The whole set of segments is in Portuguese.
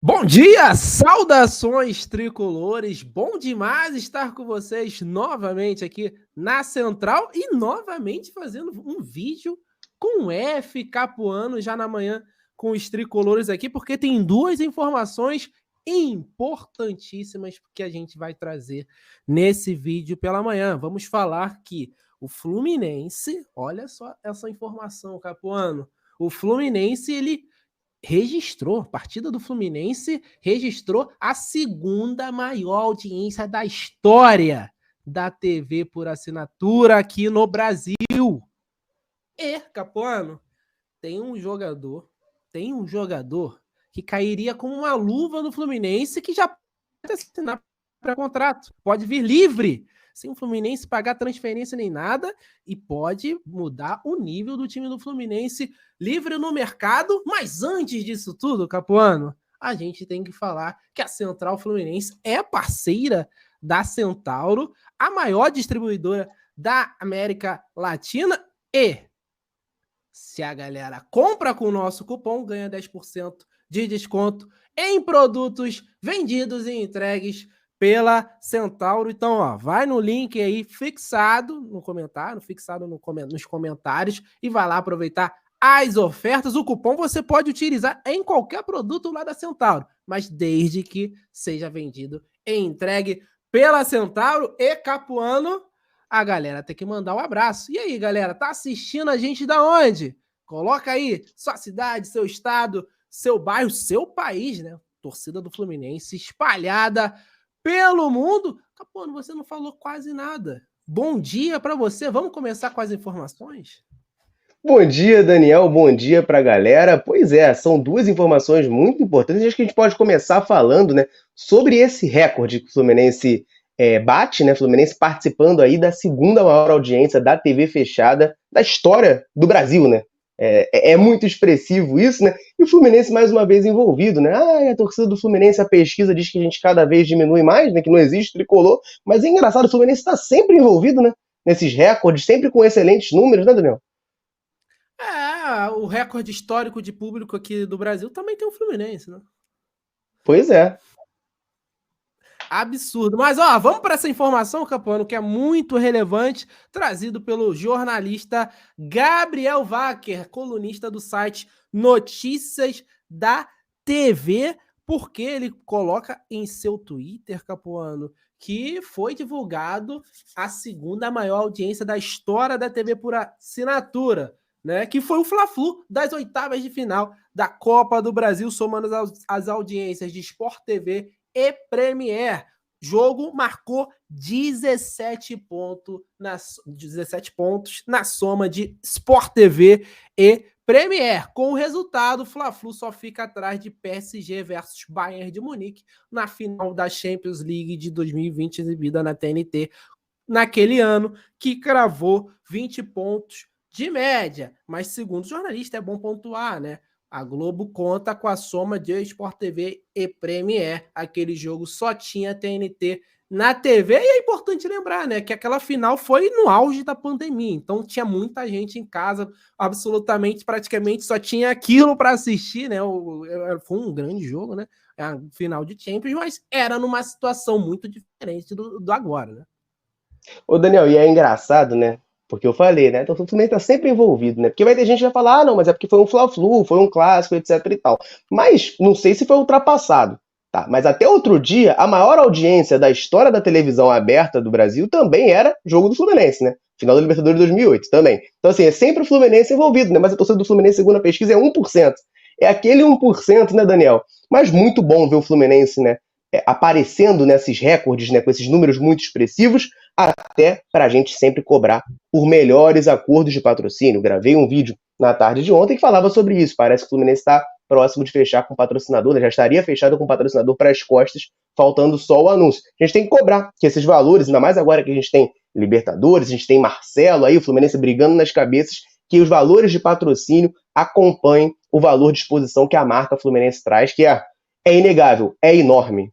Bom dia, saudações tricolores, bom demais estar com vocês novamente aqui na Central e novamente fazendo um vídeo com o F capoando já na manhã com os tricolores aqui, porque tem duas informações importantíssimas que a gente vai trazer nesse vídeo pela manhã. Vamos falar que o Fluminense, olha só essa informação, Capuano, o Fluminense a partida do Fluminense registrou a segunda maior audiência da história da TV por assinatura aqui no Brasil. E, Capuano, tem um jogador que cairia como uma luva no Fluminense que já pode assinar para contrato, pode vir livre, sem o Fluminense pagar transferência nem nada, e pode mudar o nível do time do Fluminense livre no mercado. Mas antes disso tudo, Capuano, a gente tem que falar que a Central Fluminense é parceira da Centauro, a maior distribuidora da América Latina, e se a galera compra com o nosso cupom, ganha 10% de desconto em produtos vendidos e entregues pela Centauro. Então, ó, vai no link aí fixado no comentário, nos comentários, e vai lá aproveitar as ofertas. O cupom você pode utilizar em qualquer produto lá da Centauro, mas desde que seja vendido e entregue pela Centauro. E Capuano, a galera tem que mandar um abraço. E aí, galera, tá assistindo a gente da onde? Coloca aí sua cidade, seu estado, seu bairro, seu país, né? Torcida do Fluminense espalhada pelo mundo. Capuano, você não falou quase nada. Bom dia para você. Vamos começar com as informações? Bom dia, Daniel. Bom dia para a galera. Pois é, são duas informações muito importantes. Acho que a gente pode começar falando, né, sobre esse recorde que o Fluminense bate, né? Fluminense participando aí da segunda maior audiência da TV fechada da história do Brasil, né? É muito expressivo isso, né? E o Fluminense mais uma vez envolvido, né? A torcida do Fluminense, a pesquisa diz que a gente cada vez diminui mais, né? Que não existe tricolor. Mas é engraçado, o Fluminense está sempre envolvido, né? Nesses recordes, sempre com excelentes números, né, Daniel? O recorde histórico de público aqui do Brasil também tem o Fluminense, né? Pois é. Absurdo. Mas, ó, vamos para essa informação, Capuano, que é muito relevante, trazido pelo jornalista Gabriel Wacker, colunista do site Notícias da TV, porque ele coloca em seu Twitter, Capuano, que foi divulgado a segunda maior audiência da história da TV por assinatura, né? Que foi o Fla-Flu das oitavas de final da Copa do Brasil, somando as audiências de Sport TV e Premier. Jogo marcou 17 pontos na soma de Sport TV e Premier. Com o resultado, o Fla-Flu só fica atrás de PSG versus Bayern de Munique na final da Champions League de 2020, exibida na TNT naquele ano, que cravou 20 pontos de média. Mas, segundo o jornalista, é bom pontuar, né? A Globo conta com a soma de Sport TV e Premier. Aquele jogo só tinha TNT na TV. E é importante lembrar, né, que aquela final foi no auge da pandemia. Então tinha muita gente em casa, absolutamente, praticamente só tinha aquilo para assistir, né? Foi um grande jogo, né? A final de Champions, mas era numa situação muito diferente do agora, né? Ô, Daniel, e é engraçado, né? Porque eu falei, né? Então o Fluminense tá sempre envolvido, né? Porque vai ter gente que vai falar, ah, não, mas é porque foi um Fla-Flu, foi um clássico, etc e tal. Mas não sei se foi ultrapassado, tá? Mas até outro dia, a maior audiência da história da televisão aberta do Brasil também era jogo do Fluminense, né? Final da Libertadores de 2008 também. Então, assim, é sempre o Fluminense envolvido, né? Mas a torcida do Fluminense, segundo a pesquisa, é 1%. É aquele 1%, né, Daniel? Mas muito bom ver o Fluminense, né? Aparecendo nesses recordes, né? Com esses números muito expressivos, até para a gente sempre cobrar por melhores acordos de patrocínio. Gravei um vídeo na tarde de ontem que falava sobre isso. Parece que o Fluminense está próximo de fechar com o patrocinador, né? Já estaria fechado com o patrocinador para as costas, faltando só o anúncio. A gente tem que cobrar que esses valores, ainda mais agora que a gente tem Libertadores, a gente tem Marcelo aí, o Fluminense brigando nas cabeças, que os valores de patrocínio acompanhem o valor de exposição que a marca Fluminense traz, que é inegável, é enorme.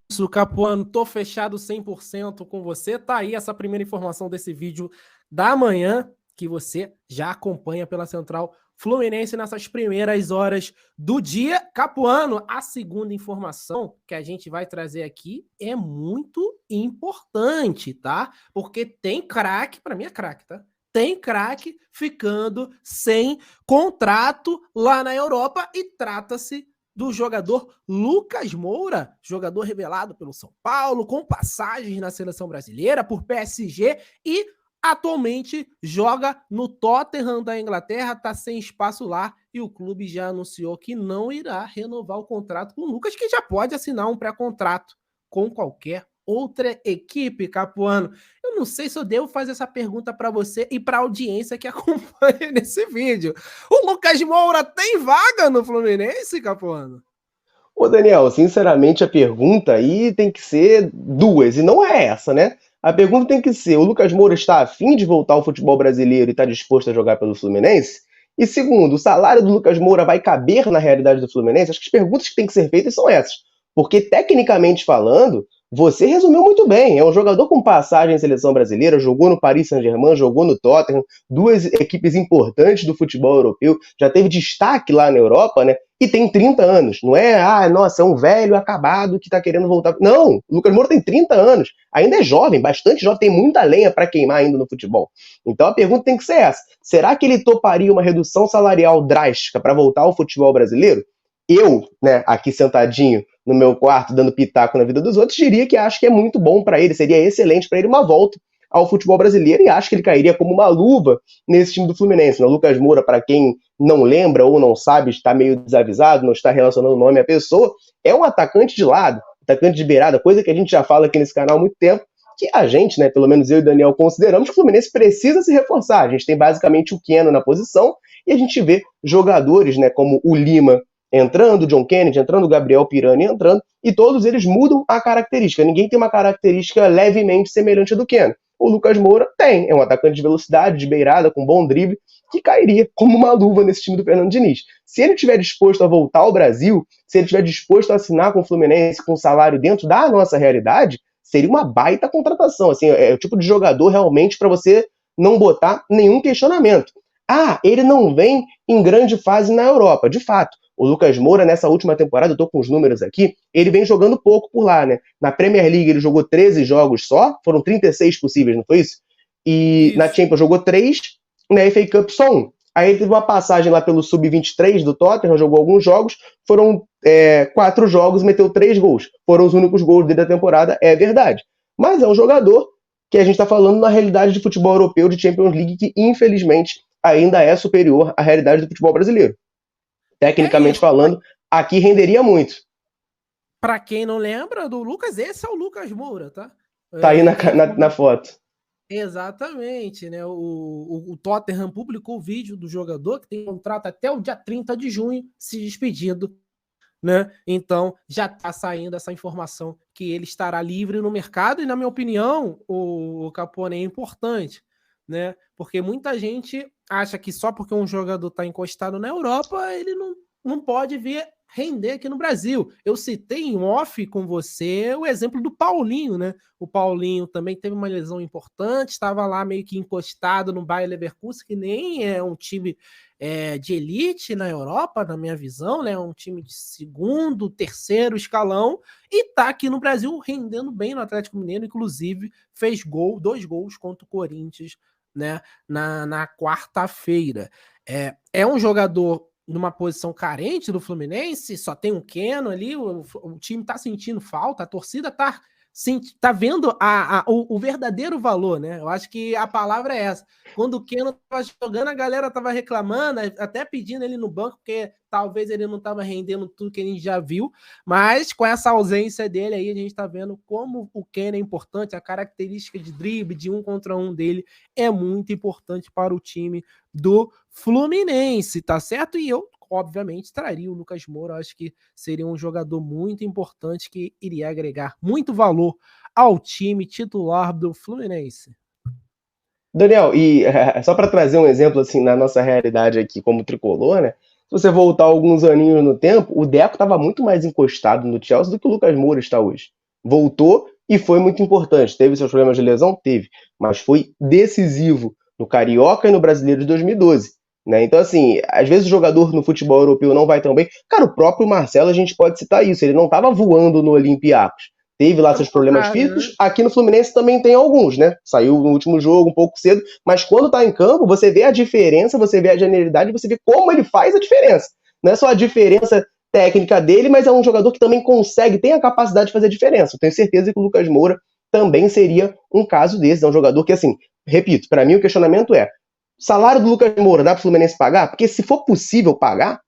Isso, Capuano, tô fechado 100% com você. Tá aí essa primeira informação desse vídeo da manhã, que você já acompanha pela Central Fluminense nessas primeiras horas do dia. Capuano, a segunda informação que a gente vai trazer aqui é muito importante, tá? Porque tem craque, para mim é craque, tá? Tem craque ficando sem contrato lá na Europa e trata-se do jogador Lucas Moura, jogador revelado pelo São Paulo, com passagens na seleção brasileira, por PSG e atualmente joga no Tottenham da Inglaterra, está sem espaço lá e o clube já anunciou que não irá renovar o contrato com o Lucas, que já pode assinar um pré-contrato com qualquer outra equipe, Capuano. Eu não sei se eu devo fazer essa pergunta para você e para a audiência que acompanha nesse vídeo. O Lucas Moura tem vaga no Fluminense, Capuano? Ô, Daniel, sinceramente a pergunta aí tem que ser duas, e não é essa, né? A pergunta tem que ser: o Lucas Moura está afim de voltar ao futebol brasileiro e está disposto a jogar pelo Fluminense? E segundo, o salário do Lucas Moura vai caber na realidade do Fluminense? Acho que as perguntas que têm que ser feitas são essas. Porque, tecnicamente falando, você resumiu muito bem. É um jogador com passagem em seleção brasileira, jogou no Paris Saint-Germain, jogou no Tottenham, duas equipes importantes do futebol europeu, já teve destaque lá na Europa, né? E tem 30 anos. Não é, nossa, é um velho acabado que tá querendo voltar. Não, o Lucas Moura tem 30 anos. Ainda é jovem, bastante jovem, tem muita lenha para queimar ainda no futebol. Então a pergunta tem que ser essa: será que ele toparia uma redução salarial drástica para voltar ao futebol brasileiro? Eu, né, aqui sentadinho no meu quarto, dando pitaco na vida dos outros, diria que acho que é muito bom para ele, seria excelente para ele uma volta ao futebol brasileiro, e acho que ele cairia como uma luva nesse time do Fluminense. O Lucas Moura, para quem não lembra ou não sabe, está meio desavisado, não está relacionando o nome à pessoa, é um atacante de lado, atacante de beirada, coisa que a gente já fala aqui nesse canal há muito tempo, que a gente, né, pelo menos eu e o Daniel, consideramos que o Fluminense precisa se reforçar. A gente tem basicamente o Keno na posição, e a gente vê jogadores, né, como o Lima entrando, o John Kennedy entrando, o Gabriel Pirani entrando, e todos eles mudam a característica. Ninguém tem uma característica levemente semelhante à do Keno. O Lucas Moura tem, é um atacante de velocidade, de beirada, com bom drible, que cairia como uma luva nesse time do Fernando Diniz. Se ele estiver disposto a voltar ao Brasil, se ele estiver disposto a assinar com o Fluminense, com um salário dentro da nossa realidade, seria uma baita contratação. Assim, é o tipo de jogador realmente para você não botar nenhum questionamento. Ele não vem em grande fase na Europa, de fato. O Lucas Moura, nessa última temporada, eu tô com os números aqui, ele vem jogando pouco por lá, né? Na Premier League ele jogou 13 jogos só, foram 36 possíveis, não foi isso? E isso. Na Champions jogou 3, na FA Cup só 1. Aí ele teve uma passagem lá pelo Sub-23 do Tottenham, jogou alguns jogos, foram 4 jogos, meteu 3 gols. Foram os únicos gols dele da temporada, é verdade. Mas é um jogador que a gente tá falando na realidade de futebol europeu, de Champions League, que infelizmente ainda é superior à realidade do futebol brasileiro. Tecnicamente falando, aqui renderia muito. Para quem não lembra do Lucas, esse é o Lucas Moura, tá? Tá aí na foto. Exatamente, né? O Tottenham publicou o vídeo do jogador que tem contrato até o dia 30 de junho, se despedindo, né? Então, já está saindo essa informação que ele estará livre no mercado, e na minha opinião, o Capone é importante, né? Porque muita gente acha que só porque um jogador está encostado na Europa, ele não pode vir render aqui no Brasil. Eu citei em off com você o exemplo do Paulinho, né? O Paulinho também teve uma lesão importante, estava lá meio que encostado no Bayer Leverkusen, que nem é um time de elite na Europa, na minha visão, né? Um time de segundo, terceiro escalão, e tá aqui no Brasil rendendo bem no Atlético Mineiro, inclusive fez 2 gols contra o Corinthians, né, na quarta-feira. É um jogador numa posição carente do Fluminense, só tem um Keno ali, o time tá sentindo falta, a torcida tá vendo o verdadeiro valor, né? Eu acho que a palavra é essa. Quando o Keno tava jogando, a galera tava reclamando, até pedindo ele no banco, porque talvez ele não tava rendendo tudo que a gente já viu, mas com essa ausência dele aí, a gente tá vendo como o Keno é importante, a característica de drible, de 1 contra 1 dele é muito importante para o time do Fluminense, tá certo? E eu, obviamente, traria o Lucas Moura. Acho que seria um jogador muito importante que iria agregar muito valor ao time titular do Fluminense. Daniel, e só para trazer um exemplo assim na nossa realidade aqui como tricolor, né? Se você voltar alguns aninhos no tempo, o Deco estava muito mais encostado no Chelsea do que o Lucas Moura está hoje. Voltou e foi muito importante. Teve seus problemas de lesão? Teve. Mas foi decisivo no Carioca e no Brasileiro de 2012. Né? Então, assim, às vezes o jogador no futebol europeu não vai tão bem. Cara, o próprio Marcelo, a gente pode citar isso. Ele não estava voando no Olympiacos. Teve lá Pelo seus problemas contrário, físicos. né? Aqui no Fluminense também tem alguns, né? Saiu no último jogo um pouco cedo. Mas quando tá em campo, você vê a diferença, você vê a genialidade, você vê como ele faz a diferença. Não é só a diferença técnica dele, mas é um jogador que também consegue, tem a capacidade de fazer a diferença. Eu tenho certeza que o Lucas Moura também seria um caso desse. É um jogador que, assim, repito, para mim o questionamento é: o salário do Lucas Moura dá para o Fluminense pagar? Porque se for possível pagar,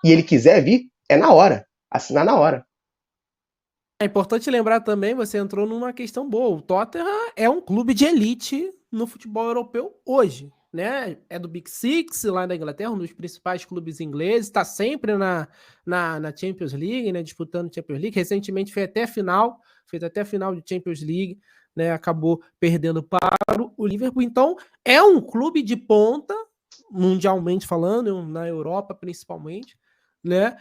e ele quiser vir, é na hora. Assinar na hora. É importante lembrar também, você entrou numa questão boa. O Tottenham é um clube de elite no futebol europeu hoje, né? É do Big Six lá da Inglaterra, um dos principais clubes ingleses, está sempre na Champions League, né? Disputando Champions League. Recentemente fez até a final de Champions League, né? Acabou perdendo para o Liverpool. Então, é um clube de ponta, mundialmente falando, na Europa principalmente, né?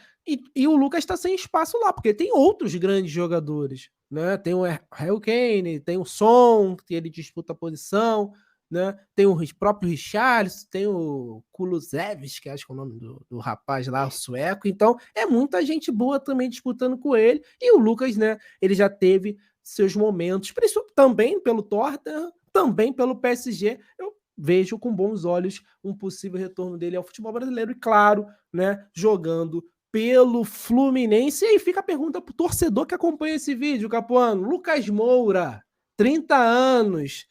E o Lucas está sem espaço lá, porque tem outros grandes jogadores, né? Tem o Harry Kane, tem o Son, que ele disputa a posição, né? Tem o próprio Richarlison, tem o Kulusevski, que acho que é o nome do rapaz lá, o sueco. Então, é muita gente boa também disputando com ele. E o Lucas, né? Ele já teve seus momentos, também pelo Tottenham, também pelo PSG. Eu vejo com bons olhos um possível retorno dele ao futebol brasileiro e, claro, né, jogando pelo Fluminense. E aí fica a pergunta pro torcedor que acompanha esse vídeo, Capuano. Lucas Moura, 30 anos,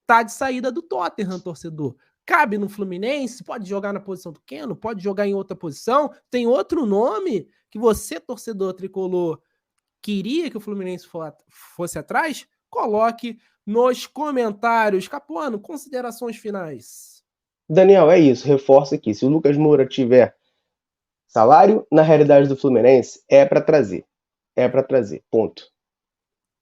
tá de saída do Tottenham, torcedor. Cabe no Fluminense? Pode jogar na posição do Keno? Pode jogar em outra posição? Tem outro nome que você, torcedor tricolor, queria que o Fluminense fosse atrás? Coloque nos comentários. Capuano, considerações finais. Daniel, é isso. Reforço aqui. Se o Lucas Moura tiver salário, na realidade do Fluminense, é para trazer. É para trazer. Ponto.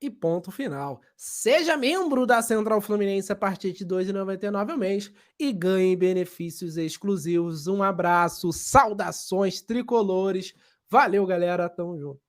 E ponto final. Seja membro da Central Fluminense a partir de R$ 2,99 ao mês e ganhe benefícios exclusivos. Um abraço, saudações tricolores. Valeu, galera. Tamo junto.